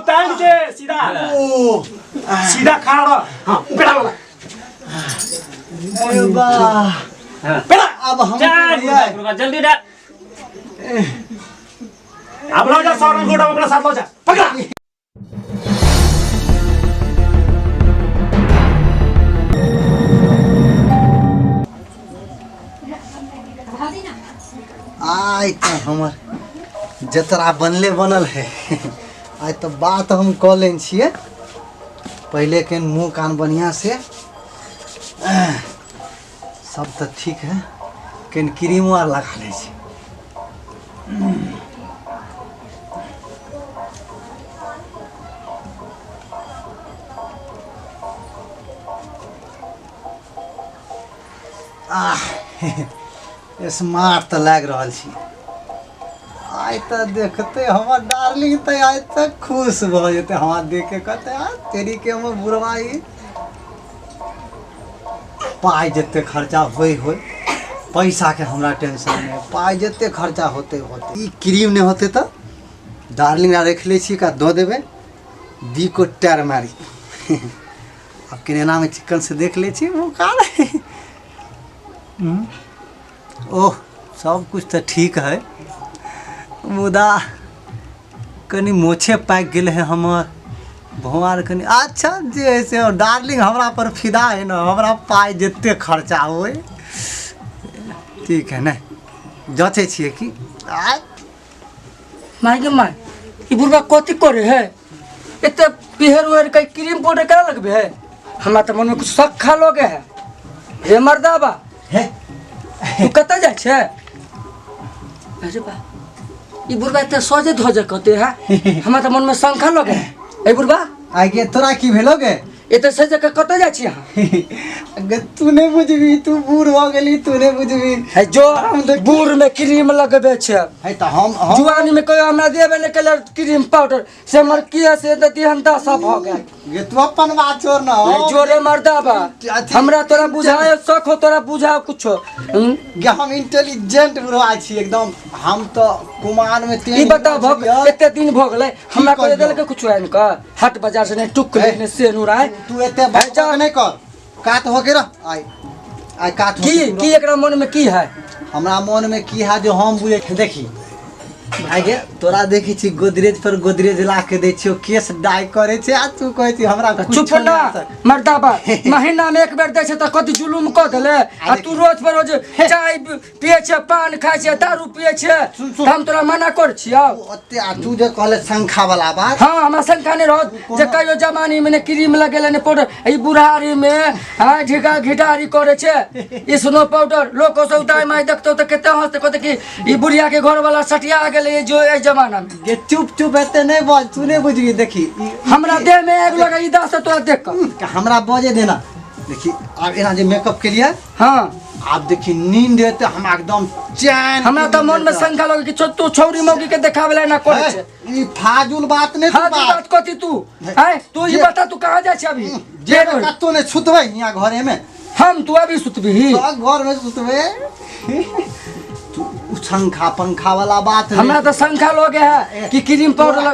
तान के सीधा सीधा खड़ा रह। हाँ बेटा वाला अरे वाह बेटा अब हम जल्दी डाल। अब लो जा सौरन गोड़ा अपना साथ लो जा पकड़ा। आई तो हमर जतरा बनले बनल है। आज तो बात हम कह लेन छिए पहले के मुंह कान बढ़िया से सब तो ठीक है केन क्रीम आर लगा ले छी। स्मार्ट तो लग रहा छी। आइ तो देखते हमार डार्लिंग तो आज तक खुश हो जते हमार देख के कहते यार तेरी के हम बुरवाई पाई जते खर्चा होई पैसा के हमरा टेंशन नहीं पाई जते खर्चा होते ई क्रीम नहीं होते तो डार्लिंग रख ले छी का दो देबे दी को टैर मारी। अब किनेना में चिकन से देख ले छी वो का ओह सब कुछ तो ठीक है मुदा कनी मोछे पाक गेल है हमर भुआर कनी अच्छा जे से डार्लिंग हमरा पर फिदा है ना हमरा पाई जते खर्चा होए ठीक है ना जचे छिए कि माय गे माय ई बुढ़वा कथी करे है एते पिहर उहर के क्रीम पाउडर करा लगबे है हमरा त मन में कुछ शक खा लोगे है हे मर्दाबा है तू कत जा छे अरे बा ई बुढ़वा त सोजे धोजे कते है हमरा त मन में शंका लगे ए बुढ़वा आगे तोरा की भेलोगे एते से जगह कत जा छी यहां अगर तू नहीं बुझबी तू बूढ़ हो गेली तू नहीं बुझबी है जो बूढ़ में क्रीम लगबे छे है तो हम जुआनी में कोई हमरा देबे ने कलर क्रीम पाउडर से हमर किया से दिहंता सब हो गया ये तू अपन बात छोड़ ना जोरे मर्दाबा हमरा तोरा बुझाए शक हो तोरा बुझाओ कुछो कि हम इंटेलिजेंट बुढ़वा छी एकदम हम तो कुमार में ई बता भग एते दिन भ गेलै हमरा कोई देल के कुछो आइन का हाट बाजार से ने टुक ने से नुराय तू एते बच्चा नहीं कर काट हो के रह आई काट की एकरा मन में की है हमरा मन में की है जो हम बुझे देखी आगे तोरा देखी छी गोदरेज पर गोदरेज ला के दे छियो केस डाई करे छे आ तू कहै छी हमरा चुप ना मर्दाबा महीना में एक बेर दे छे त कति जुलुम क देले आ तू रोज पर रोज चाय पिए छे पान खाय छे दारू पिए छे हम तोरा मना कर छियो ओते आ तू जे कहले संखा वाला बात हां हमरा संखा ने रह जे कहियो जमानी में ने क्रीम लगेले ने पाउडर ई बुढ़ारी में हां ढिका घिटारी करे छे ई स्नो पाउडर लोको से उठाई माय देखतो त केते हंसते कहते कि ई बुढ़िया के घर वाला सटिया गेले जो ए जमाना में ये चुप एते नहीं बोल तू नहीं बुझी देखी हमरा देह में एक लगा ई दास तोरा देख के हमरा बजे देना देखी अब एना जे मेकअप के लिए हां आप देखी नींद एते हम एकदम चैन हमरा त मन में शंका लगे कि तू छौरी मौगी के देखावेला ना करे छे ई फाजुल बात नहीं तू बात कथी तू हैं तू ई बता तू कहां जा छ अभी जे कतो ने सुतबै हिया घरे में हम तू अभी सुतबी घर में सुतबे शंखा पंखा वाला बात हमरा तो शंखा लोगे है कि क्रीम पाउडर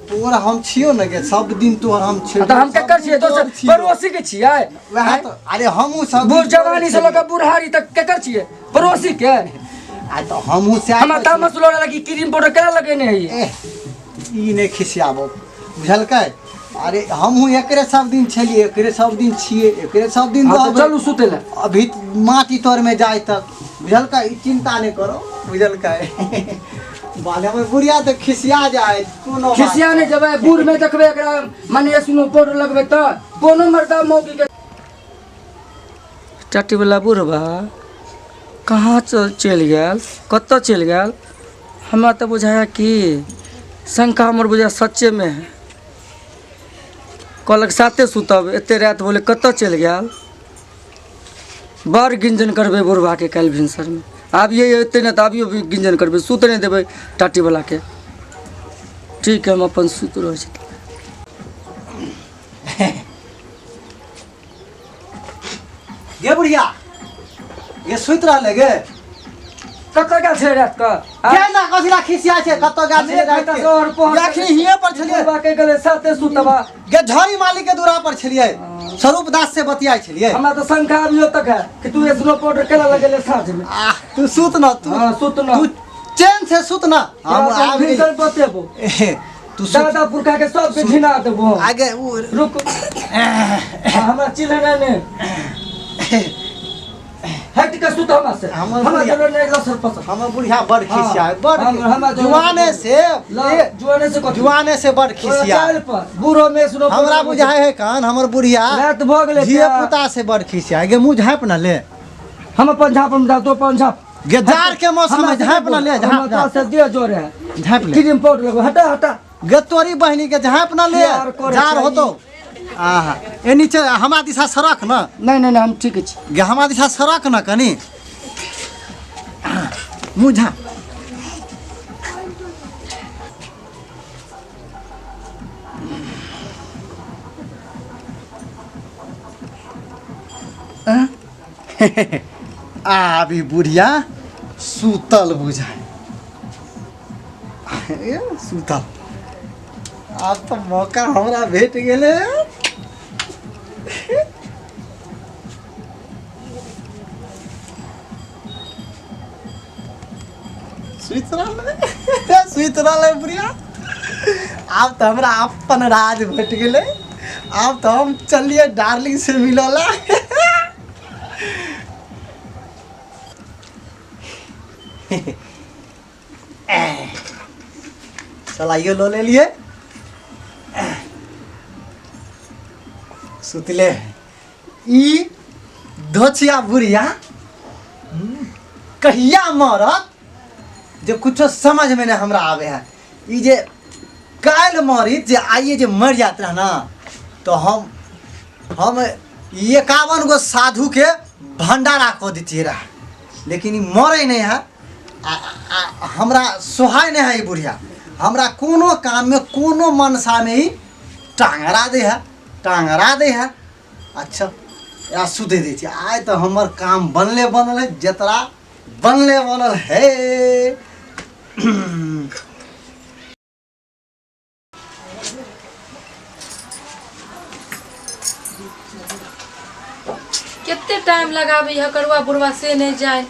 तोरा हम छियो न के सब दिन तोर हम छियो त हम के कर छिए दोस्त पड़ोसी के छिए वह तो अरे हमहु सब बूढ़ जवानी से लगा बुढ़ारी तक के कर छिए पड़ोसी के आ तो हमहु से हम त मसलो लगी क्रीम पाउडर करा लगेने है ई ने खिसियाबो बुझल के अरे हमहु एकरे सब दिन छलिए एकरे सब दिन छिए एकरे सब दिन तो चलू सुतेला अभी माटी तोर में जाय तक बुझल का चिंता नहीं करो बुझल का बाले में बुढ़िया तो खिसिया जाए कोनो खिसिया नहीं जबे बूढ़ में देखबे एकरा माने सुनो पाउडर लगबे त कोनो मर्दा मौकी के चाटी वाला बुढ़वा कहाँ चल गेल कत चल गेल हमरा तो बुझाया कि शंका हमर बुझा सच्चे में है कहलक साथे सुतब एते रात बोले कत चल गेल बड़ गिंजन करबे बुढ़वा के काल भिनसर में आब ये एते न त अभियो भी गिंजन करबे सुत नहीं देबे टाटी वाला के ठीक है हम अपन सुत रह छी गे बुढ़िया ये सुत रहले गे कत गेल छे रात का के ना कसिला खिसिया छे कतो गा छे रात के याखनी हिए पर छलिए बाके गले साथे सुतबा गे झड़ी माली के दूरा पर छलिए स्वरूप दास से बतियाई छलिए हमरा तो शंका अभियो तक है कि तू स्नो पाउडर केला लगेले साँझ में तू सुत न तू हां सुत न तू चैन से सुत न हम आगे बतेबो तू सुत दादा पुरखा के सब के घिना देबो आगे वो रुक हमरा चिल्ला ने हट के सुत हमरा से हमरा जरूर नहीं लसर पसंद हमर बुढ़िया बड़ खिसिया बड़ हमरा जुआने से जुआने से बड़ खिसिया बूढ़ो में सुनो हमरा बुझाए है कान हमर बुढ़िया रात भ गेले जिए पुता से बड़ खिसिया गे मुंह झाप न ले हम पंजाब में तो पंजाब गे जार के मौसम में झाप न ले झाप से दे जोरे झाप ले क्रीम पाउडर लगो हटा हटा गे तोरी बहनी के झाप न ले जार हो तो आहा ए नीचे हमा दिशा सड़क न नहीं हम ठीक छी गे हमा दिशा सड़क न कनी मुंह झाप अभी बुढ़िया सुतल बुझाए सुतल अब तो मौका हमरा भेट गेले सुत रहल बुढ़िया अब तो हमरा अपन राज भेट गेले अब तो हम चलिए डार्लिंग से मिलला चलाइयो लो ले लिए सुतले ई धोचिया बुढ़िया कहिया मरत जो कुछ समझ में नहीं हमरा आवे है ई जे काल मरी जे आइए जे मर जात रहा ना तो हम 51 गो साधु के भंडारा को देती रहा लेकिन ई मरे नहीं है हमरा सोहाय नहीं है ई बुढ़िया हमरा कोनो काम में कोनो मनसा में ही टांगरा दे है अच्छा या सुधे दे छी आय तो हमर काम बनल है जतरा बनल है कितने टाइम लगाबे है करुआ बुढ़वा से नहीं जाए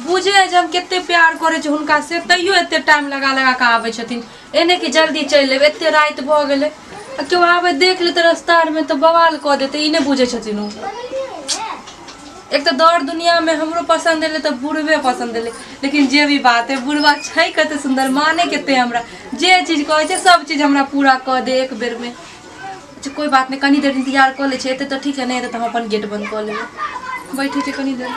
बुझे है जब कितने प्यार करे छ हुनका से तैयो एते टाइम लगा के आवे छथिन एने कि जल्दी चल लेब एते रात भ गेले क्यों आवे देख ले तो रास्ता में तो बवाल क देते ई नहीं बुझे छथिन उ एक तो दौड़ दुनिया में हमरो पसंद है तो बुढ़वे पसंद है लेकिन जे भी बात है बुढ़वा छै कते सुंदर माने केते हमरा जे चीज कहे छै सब चीज हमरा पूरा क दे एक बेर में अच्छा कोई बात नहीं कनी देर इंतजार कर ले छे तो ठीक है नहीं तो हम अपन गेट बंद कर लेबे बैठे छे कनी देर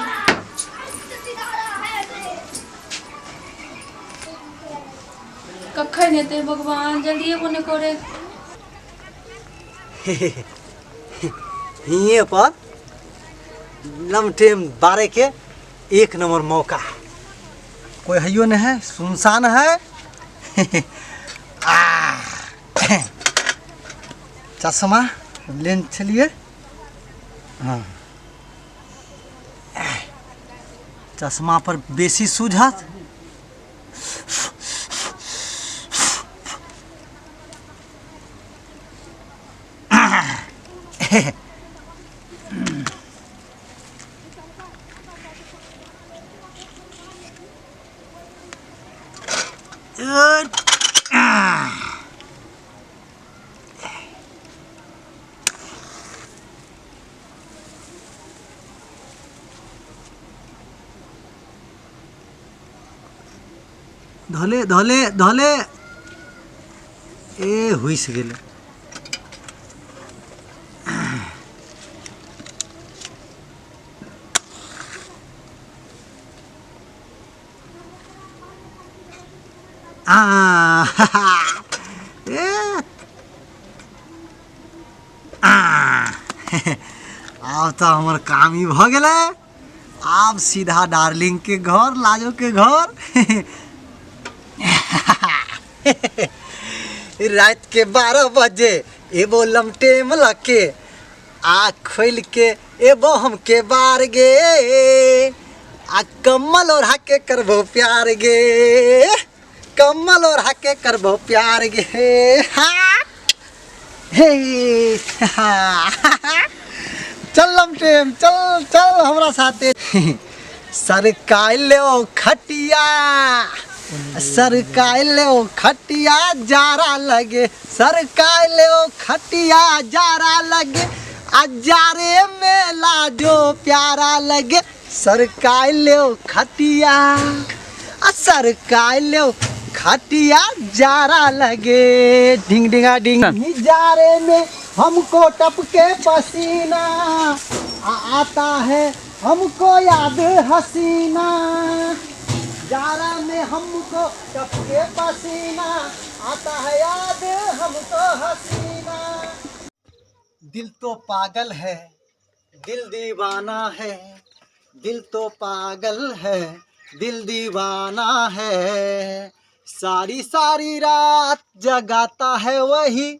कखन हेते भगवान जल्दी बने करे हिये पर लमटेम बारे के एक नंबर मौका कोई हइयो नहीं है सुनसान है चश्मा लेन चलिए हाँ चश्मा पर बेसी सूझत धले धले धले ए हुइस गेले अब तो हमार काम ही भ गेले अब सीधा डार्लिंग के घर लाजो के घर रात के 12 बजे एबो लमटेम लके आँख खोल के एबो हमके बार गे आ कमल और हाके करबो प्यार गे, कमल और हाके करबो प्यार गे। हाँ हे चल लमटेम चल चल हमरा साथे। सरकाइले ओ खटिया, सरकाइले ओ खटिया जारा लगे, सरकाइले ओ खटिया जारा लगे, अजारे मेला जो प्यारा लगे। सरकाइले ओ खटिया, सरकाइले ओ खटिया जारा लगे। ढिंग ढिंगा ढिंग जारे में हमको टपके पसीना, आता है हमको याद हसीना। जारा में हमको टपके पसीना, आता है याद हमको हसीना। दिल तो पागल है, दिल दीवाना है, दिल तो पागल है, दिल दीवाना है। सारी सारी रात जगाता है वही,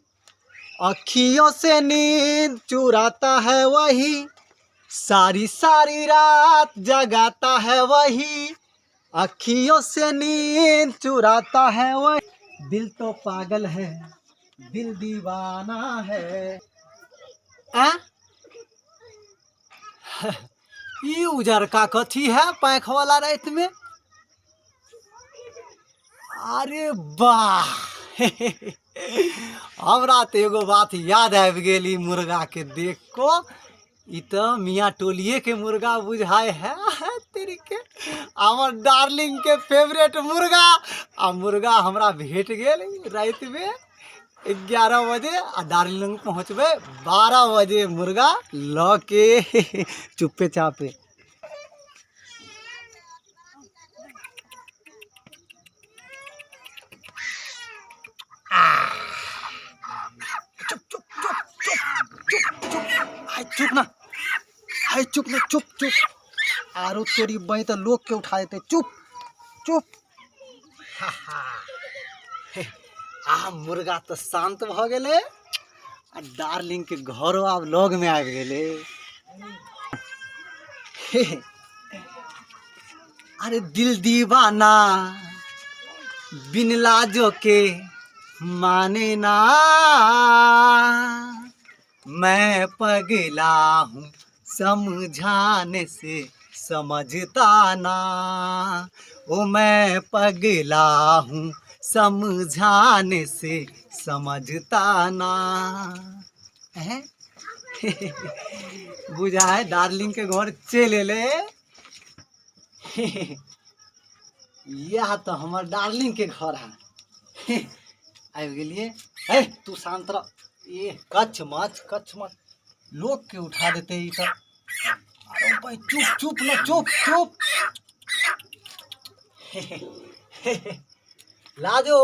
अखियों से नींद चुराता है वही। सारी सारी रात जगाता है वही, अखियों से नींद चुराता है वही। दिल तो पागल है, दिल दीवाना है। ये उजर का कथी है पैख वाला रात में? अरे वाह हमरा तो एगो बात याद आबि गेली मुर्गा के देख को। ई तो मियाँ टोलिए के मुर्गा बुझाए है तेरी के, हमर डार्लिंग के फेवरेट मुर्गा। आ मुर्गा हमरा भेट गेल रात में 11 बजे, आ डार्लिंग पहुँचबे 12 बजे मुर्गा ल के चुप्पे चापे। चुप ना, हाय चुप ना, चुप चुप। आरो तेरी बही तो लोग के उठा देते। चुप चुप। आ मुर्गा तो शांत भ गेले, आ डार्लिंग के घरों आब लग में आबि गेले। अरे दिल दीवाना बिन लाजो के माने ना, मैं पगला हूँ समझाने से समझता ना। ओ मैं पगला हूँ समझाने से समझता ना। हैं बुझा है डार्लिंग के घर चले ले। यह तो हमार डार्लिंग के घर है। आबि गेलिए। है तू शांत रह। ये कच्छ मच लोग के उठा देते ही तो। अरे भाई चुप चुप ना, चुप चुप। लाजो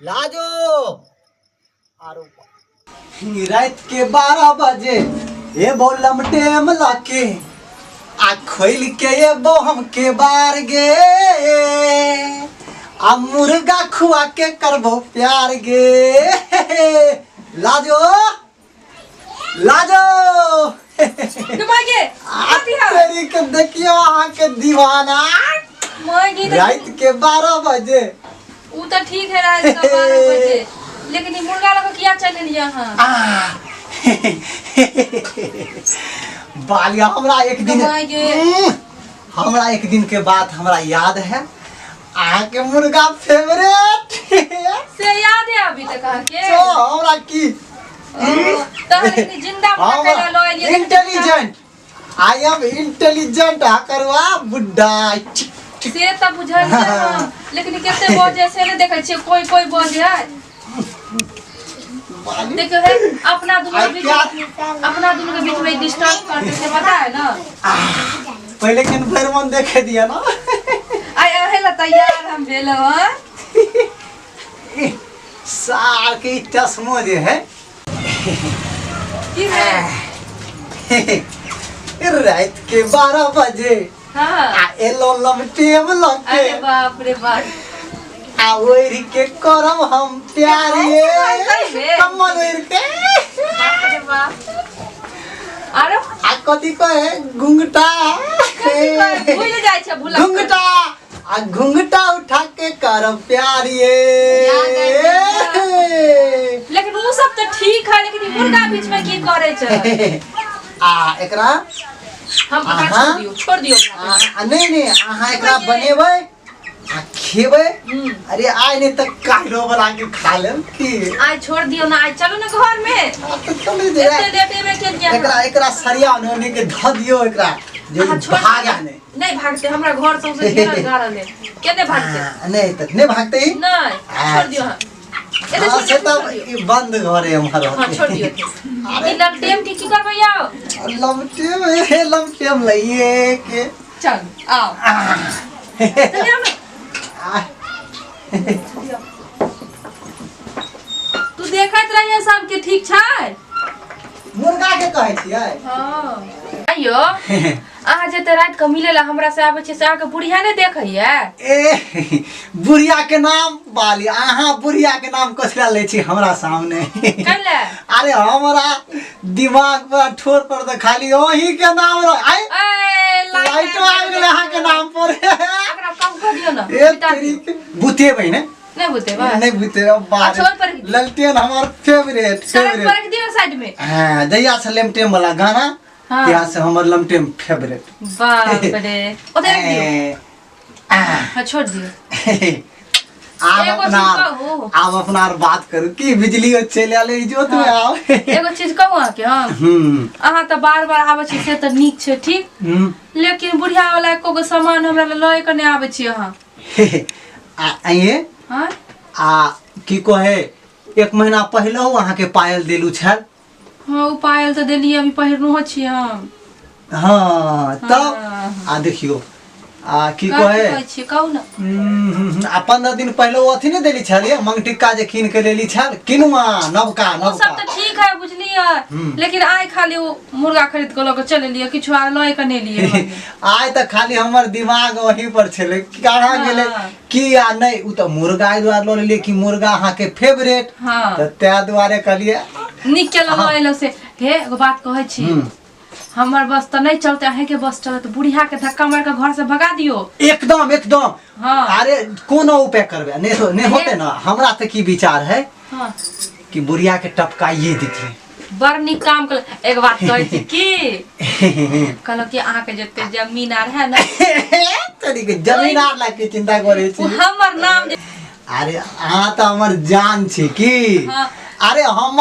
लाजो। अरे रात के 12 बजे ये बो लमटेम लाके, आ खोल के ये बो हमके बार गे। आ मुर्गा खुआ के करबो प्यार गे। लाजो लाजो। तेरी के देखियो अहाँ के दीवाना। रात के 12 बजे। वो तो ठीक है रात के 12 बजे, लेकिन ये मुर्गा लगा क्या चल लिया यहाँ? बालिया हमरा एक दिन के बाद हमरा याद है अहाँ के मुर्गा फेवरेट से याद है अभी तक के तो हमरा की जिंदा इंटेलिजेंट। आई एम इंटेलिजेंट करवा बुड्ढा से तब बुझल लेकिन केते बजे से नहीं देखे छिए कोई बजे है। देखो है अपना दोनों के बीच में डिस्टर्ब करते से पता है ना। पहले किन फिर मन देखे दिया ना। आय है तैयार हम भेलो सार के चश्मो जे है की है रात के 12 बजे। हां एलो लमटेम लके। अरे बाप रे बाप। आ ओरी के करम हम प्यार ये कमल ओरी के। बाप रे बाप। आरो आ कथी कहे घुंघटा भूल जाय छै भूल घुंघटा आ घुंघटा उठा के कर प्यार ये लेकिन वो सब तो ठीक है लेकिन ई मुर्गा बीच में की करे छै आ एकरा हम अहाँ छोड़ दियो नहीं अहाँ एकरा बनेबै आ खेबै अरे आइ नहीं तक कालो बना के खा लेम की आज छोड़ दियो ना आज चलो ना घर में चले दे एते देते में के दिया एकरा सरिया ओने के ध दियो एकरा जे भागा नहीं भागते हमरा घर से घेरल गाड़ल है केने भागते नहीं तक नहीं भागते ही नहीं छोड़ दियो एते छोड़ से तब ई बंद घर है हमारा हां छोड़ दियो ई लमटेम की करबै आओ लमटेम लइए के चल आओ चल हम तू देखत रहिए सब के ठीक छै मुर्गा के कहै छियै हां अयो अहाँ जे रात के मिलेला हमरा से आबै छै से अहाँ के बुढ़िया ने देखैया ए बुढ़िया के नाम बाली अहाँ बुढ़िया के नाम कसला ले छी हमरा सामने कैले अरे हमरा दिमाग पर ठोर पर तो खाली ओही के नाम आई लाइट आ गेले अहाँ के नाम पर एकरा कम कर दियो ना ए तेरी बुतेबै ने नहीं बुतेबै नहीं बुतेबै बात ललटेन हमर फेवरेट सड़क पर दियो साइड में हां जइया से लमटेम वाला गाना यहाँ से हमर लमटेम फेवरेट बाप रे ओते रख दियो हां छोड़ दियो आप अपना बात करू की बिजली चले आले इजोत में आओ एगो चीज कहू के हम अहाँ त बार-बार आबै छी से त नीक छै ठीक लेकिन बुढ़िया वाला एको गो सामान हमरा लय के नै आबै छी अहाँ आइए हां आ की कहे 1 महीना पहले अहाँ के पायल देलू छल हां उ पायल त देली अभी पहिरनो छी हम हां तब आ देखियो आ की कहे छी कहू ना 15 दिन पहले वो अथी ने देली छलिए मंगटिक्का जे कीन के लेली छल किनुआ नवका सब त ठीक है बुझलिए लेकिन आइ खाली वो मुर्गा खरीद के लके चले लिए किछु आर लय के नै लिए आइ त खाली हमर दिमाग वही पर छले कहां गेले की आ नहीं उ त मुर्गा द्वार ल लेलिए कि मुर्गा अहाँ के फेवरेट हां त ते द्वारे कहलिए निक के लयलो से हे एगो बात कहै छी हमर बस त नहीं चलते अहे के बस चलत बुढ़िया के धक्का मार के घर से भगा दियो एकदम हां अरे कोनो उपाय करबे नहीं होते ना हमरा त की विचार है हां कि बुढ़िया के टपकाइए दीजिए बड़ निक काम कर एक बात कहै छी की कहलो कि अहाँ के जते जमीन आर है ना तरी के जमीन आर ला के चिंता करे छी हमर नाम अरे अहाँ त हमर जान छी की अरे हम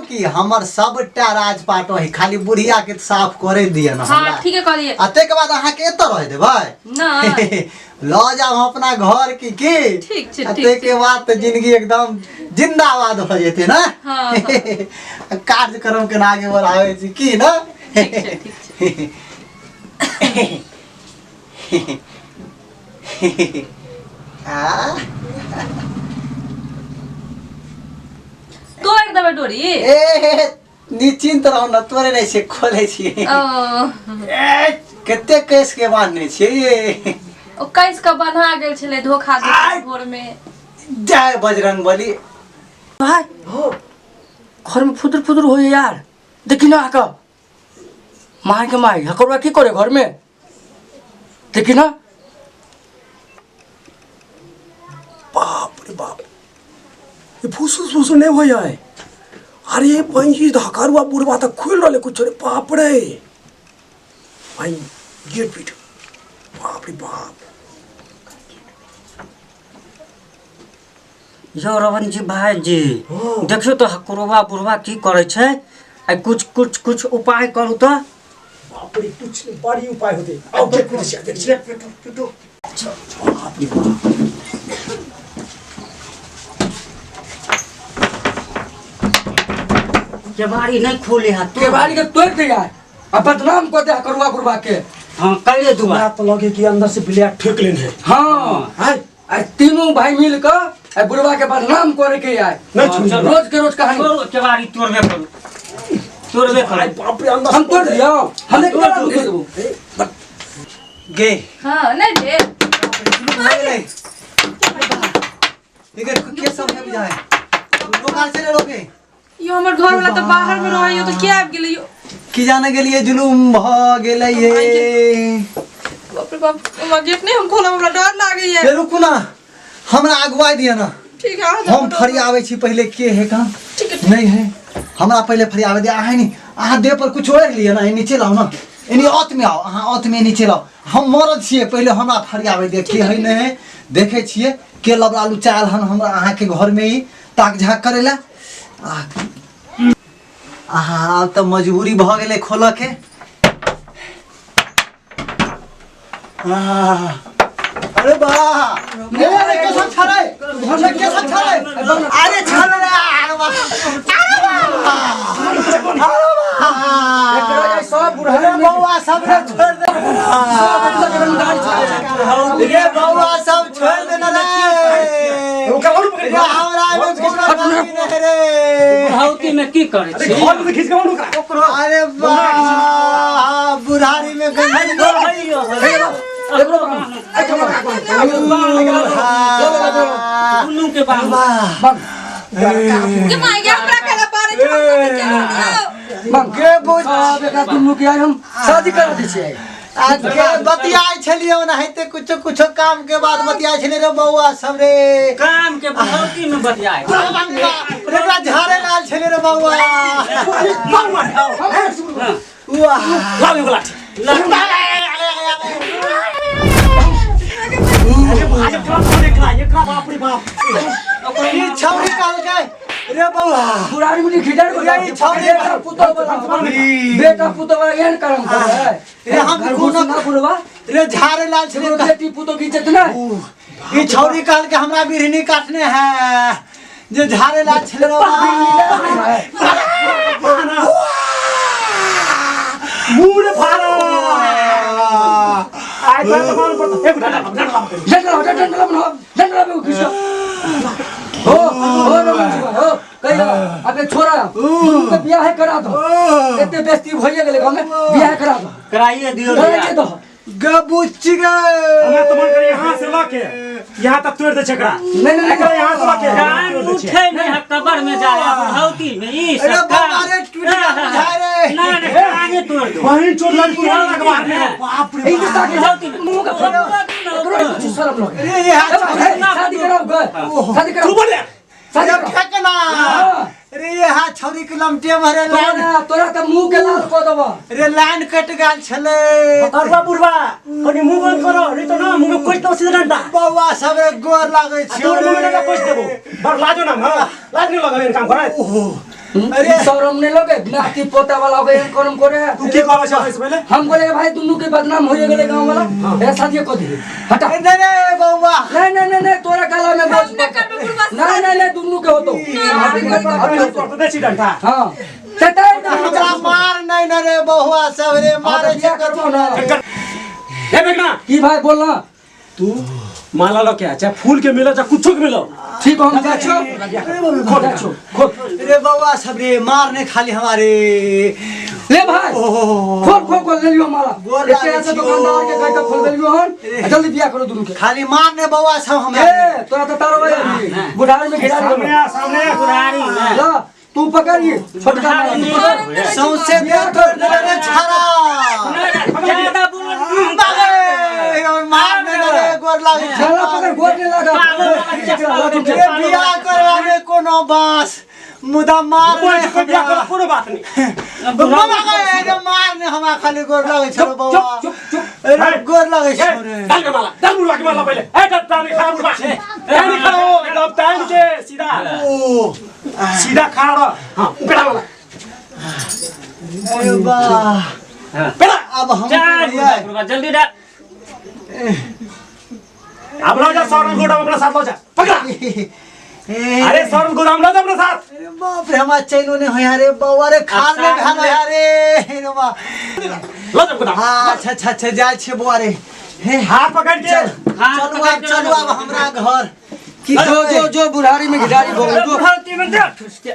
की हमर सबटा राजपाट है खाली बुढ़िया के साफ करे दिए ना हां ठीक है कहलिए अते के बाद अहाँ के एत रह देबै ना ल जाओ अपना घर की ठीक छै अते के बाद त जिंदगी एकदम जिंदाबाद हो जेते ना हां कार्यक्रम के आगे बढ़ावे छी की ना ठीक छै तो एकदम डोरी ए निश्चिंत रहो न तोरे नहीं से खोले छी कते केस के बांधने छी ये ओ कैस का बन्हा गेल छले धोखा दे भोर में जय बजरंगबली भाई हो घर में फुदर हो यार देखी ना आका मार के मार हकरवा की करे घर में देखी ना बाप रे बाप ये फुसुस नहीं हो जाए अरे पंजी धकारुआ बुढ़वा तक खोल रहे कुछ रे बाप रे भाई गिर पीट बाप रे बाप यो रवन जी भाई जी देखियो तो हकुरवा बुढ़वा की करे छै आ कुछ उपाय करू तो बाप रे कुछ बड़ी उपाय होते अब देखिए पिटो बाप रे बाप केवाड़ी नहीं खोले है तो केवाड़ी के तोड़ दे यार अब बदनाम कर दे हकुरवा बुढ़वा के हां करे दुआ तुम्हारा तो लगे कि अंदर से ब्लेड ठोक लेन है हां आ तीनों भाई मिल के आ बुढ़वा के बदनाम करे के यार रोज के रोज कहानी केवाड़ी तोड़बे करू बाप रे अंदर हम तोड़ दिया हम एक बार तोड़ देबो गे हां नहीं दे ठीक है के सब है जाए लोग चले लोगे यो हमर घर वाला तो बाहर में रहे यो तो क्या आब गेले यो कि जाने के लिए जुलूम भ गेलै ये। बाप रे बाप, ओमा गेट नहीं हम खोलब, हमरा डर लागे है। ए रुकू ना, हमरा अगुवाई दिया ना। ठीक है हम फरियावे छी पहले के है काम। ठीक है नहीं है, हमरा पहले फरियावे दिया है नहीं। अहाँ देह पर कुछ ओढ़ लिया ना, नीचे लाओ ना, इनी औत में आओ, अहाँ औत में नीचे लाओ। हम मरद छिए, पहले हमरा फरियावे दे के है नहीं देखे छिए के लबरालू चाल हन हमरा अहाँ के घर में ही ताक झाक करेला। आहा अब तो मजबूरी भ गेले खोल के। अरे बा अरे कैसा छड़े घर में कैसा छड़े अरे छड़ रे सब बुढ़ा बउआ सब छोड़ दे ये बउआ सब छोड़ देना रे हमरा में कोना नहीं रे बुढ़ाउती में की करे छी? घर में खींच के मारू ओकरा। अरे बा बुढ़ारी में दुनू के बाबू के माय गया हमरा कहला पारे के बोझ बेटा तुम के आए हम शादी करा दी छे। आके बतियाई छलियो ना हेते कुछ कुछ काम के बाद बतियाई छले रे बउआ सब रे काम के बुढ़ाउती में बतियाए। रे झारे लाल छले रे बउआ वाह लाओ एगो लाठी। अरे बाप रे बाप रे बाप। ये छौरी काल के रे बउआ बुढ़ारी में खिदर को ये छौरी बेटा पुतो वाला ये करम कर है। रे हम घुसना ना बुढ़वा रे झारे लाल छले रे बेटी पुतो की इज्जत ना। ये छौरी काल के हमरा बिरहनी काटने हैं जे झारे लाल छले रे मुंह फाड़ा। आय तो मान पड़ता एक डंडला बनो किसका हो हो कहिया अबे छोरा तुमके बियाह करा दो। एते बेइज्जती भइए गेले गांव में, बियाह करा दो कराइए दियो कराइए दो। गबुच्ची गे हमरा तो मन करे यहां से लाके यहां तक तोड़ दे छकरा। नहीं एकरा यहां से लाके कान उठे नहीं है कबर में जाए बुढ़ाउती में ई अरे सब बाबा रे टूट गया बुझाए रे ना ना आगे तोड़ दो। वहीं चोट लग पूरा लग मारने। बाप रे ई तो के जाती मुंह का करो कुछ शर्म लगे। रे ये शादी कराओ गए शादी तू कराओ बोले शादी अरे कराओ। फेंकना रे ये हाथ छौरी के लमटे मारे लाइन तोरा तो मुंह के लाल को दबा। रे लाइन कट गेल छले अरबा बुरबा कनी मुंह बंद करो नहीं तो ना मुंह में कुछ तो सीधा डंडा। बउआ सब रे गोर लागे छ तोर मुंह में ना कुछ देबो बर लाजो ना हां लाज नहीं लगा काम करे। अरे शर्म नहीं लगे नाती पोता वाला हो गए करम करे। तू की कहला छ इससे पहले हम बोले भाई दुनू के बदनाम होइए गेले गांव वाला ए शादी को दे हटा। नहीं नहीं बउआ नहीं तोरा गला में बोझ नहीं दुनू के हो तो तो देसी डंडा। हां चटाई हमरा मार नहीं न रे बउआ सब रे मारे क्या करबो ना। ए बेगना की भाई बोलना तू माला लो क्या चाहे फूल के मिलो चाहे कुछ के मिलो ठीक हम जाछो खोल रे बउआ सब रे मारने खाली हमारे ले भाई खोल ले लियो माला गोर इसके ऐसे दुकानदार के कह के खोल लियो हन जल्दी बियाह करो दोनों के। खाली मारने बउआ सब हमें ए तोरा तो तारो भाई बुढ़ारी में घेरा सामने बुढ़ारी में ला तू पकड़ ये छोटका माला सौंसे दे कर दे रे छारा ज्यादा बोल मारने न रे गोर लागे छाला पकड़ गोद में लगा रे बियाह करवाने कोनो बास मुदा मारने कोई बियाह करो कोनो बात नहीं। बाबा रे मारने हमा खाली गोर लागे छ बउआ अरे गोर लागे छ रे डाल के माला डाल बुरबा के माला पहले ए टानी खड़ा बुरबा टानी खड़ा एकदम टाइम के सीधा खड़ा रहो। हां पेड़ा वाला अरे बा पेड़ा अब हम जा जल्दी डाल। अब लो जा सौरन गोदाम अपना साथ लो जा पकड़ा। अरे सौरन गोदाम लो जा अपना साथ। अरे बाप रे हमार चैलो ने हो यारे बउआ रे खाल में भानो यारे रे बा लो जा गोदाम। हां अच्छा जाय छे बुआ रे हे हाथ पकड़ के चलो अब हमरा घर जो बुढ़ारी में घेरारी बोल जो बुढ़ाउती में जा ठुस के